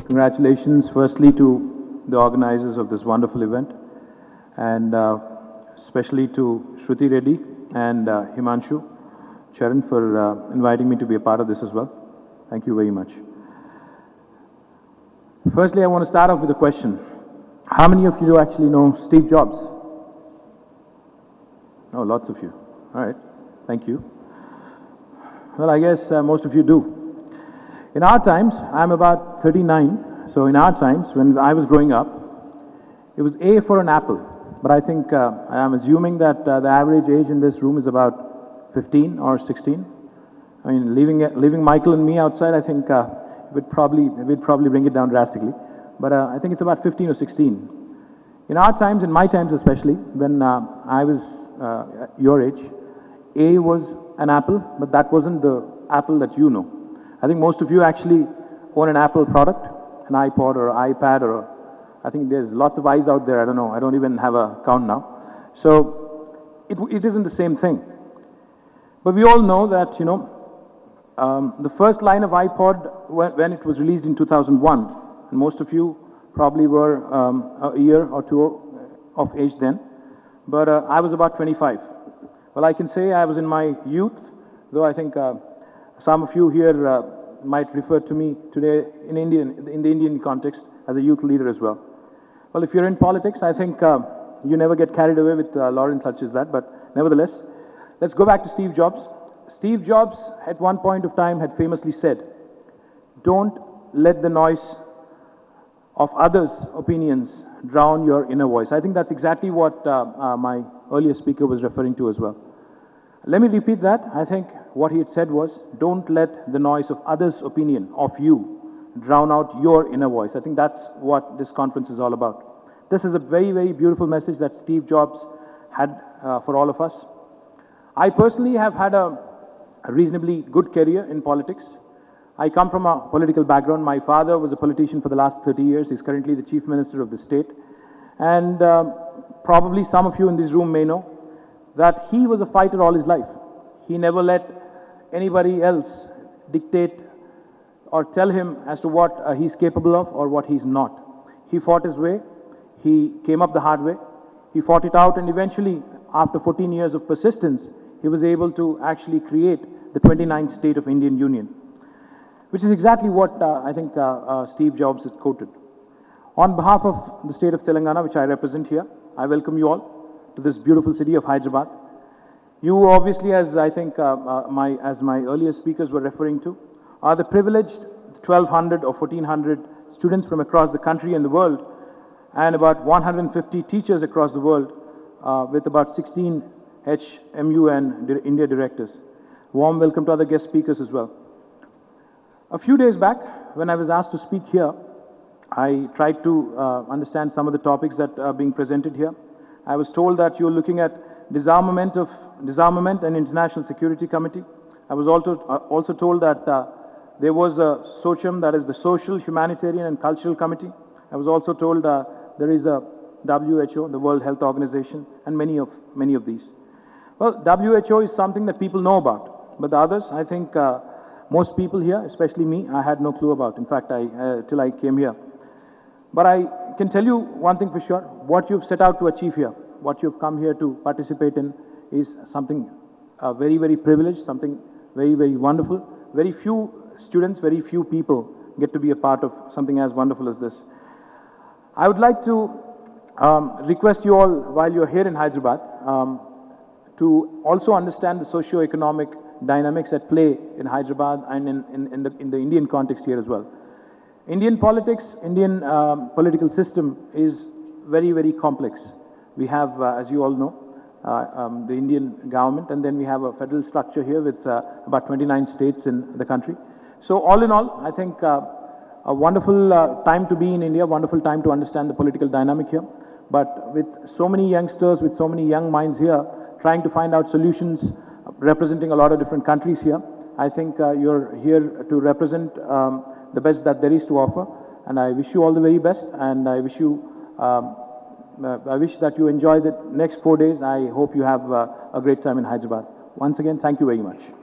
Congratulations, firstly, to the organizers of this wonderful event, and especially to Shruti Reddy and Himanshu Charan for inviting me to be a part of this as well. Thank you very much. Firstly, I want to start off with a question. How many of you actually know Steve Jobs? Oh, lots of you. All right. Thank you. Well, I guess most of you do. In our times, I'm about 39, so in our times, when I was growing up, it was A for an apple. But I think, I'm assuming that the average age in this room is about 15 or 16. I mean, leaving Michael and me outside, I think we'd probably bring it down drastically. But I think it's about 15 or 16. In our times, in my times especially, when I was your age, A was an apple, but that wasn't the apple that you know. I think most of you actually own an Apple product, an iPod or iPad, or I think there's lots of eyes out there. I don't know. I don't even have a count now. So it isn't the same thing. But we all know that, the first line of iPod, when it was released in 2001, and most of you probably were a year or two of age then, but I was about 25. Well, I can say I was in my youth, though I think some of you here might refer to me today in the Indian context as a youth leader as well. Well, if you're in politics, I think you never get carried away with Lawrence such as that, but nevertheless, let's go back to Steve Jobs. Steve Jobs, at one point of time, had famously said, "Don't let the noise of others' opinions drown your inner voice." I think that's exactly what my earlier speaker was referring to as well. Let me repeat that. I think what he had said was, don't let the noise of others' opinion of you drown out your inner voice. I think that's what this conference is all about. This is a very, very beautiful message that Steve Jobs had for all of us. I personally have had a reasonably good career in politics. I come from a political background. My father was a politician for the last 30 years. He's currently the chief minister of the state. And probably some of you in this room may know that he was a fighter all his life. He never let anybody else dictate or tell him as to what he's capable of or what he's not. He fought his way. He came up the hard way. He fought it out, and eventually, after 14 years of persistence, he was able to actually create the 29th state of Indian Union, which is exactly what I think Steve Jobs has quoted. On behalf of the state of Telangana, which I represent here, I welcome you all to this beautiful city of Hyderabad. You obviously, as I think as my earlier speakers were referring to, are the privileged 1,200 or 1,400 students from across the country and the world, and about 150 teachers across the world, with about 16 HMU and India directors. Warm welcome to other guest speakers as well. A few days back, when I was asked to speak here, I tried to understand some of the topics that are being presented here. I was told that you're looking at disarmament and International Security Committee. I was also told that there was a SOCHM, that is the Social, Humanitarian and Cultural Committee. I was also told there is a WHO, the World Health Organization, and many of these. Well, WHO is something that people know about, but the others, I think most people here, especially me, I had no clue about. In fact, till I came here. But I can tell you one thing for sure: what you've set out to achieve here, what you've come here to participate in, is something very, very privileged, something very, very wonderful. Very few students, very few people get to be a part of something as wonderful as this. I would like to request you all, while you're here in Hyderabad, to also understand the socio-economic dynamics at play in Hyderabad and in the Indian context here as well. Indian politics, Indian political system is very, very complex. We have, as you all know, the Indian government, and then we have a federal structure here with about 29 states in the country. So all in all, I think a wonderful time to be in India, wonderful time to understand the political dynamic here. But with so many youngsters, with so many young minds here, trying to find out solutions, representing a lot of different countries here, I think you're here to represent the best that there is to offer. And I wish you all the very best, and I wish that you enjoy the next 4 days. I hope you have a great time in Hyderabad. Once again, thank you very much.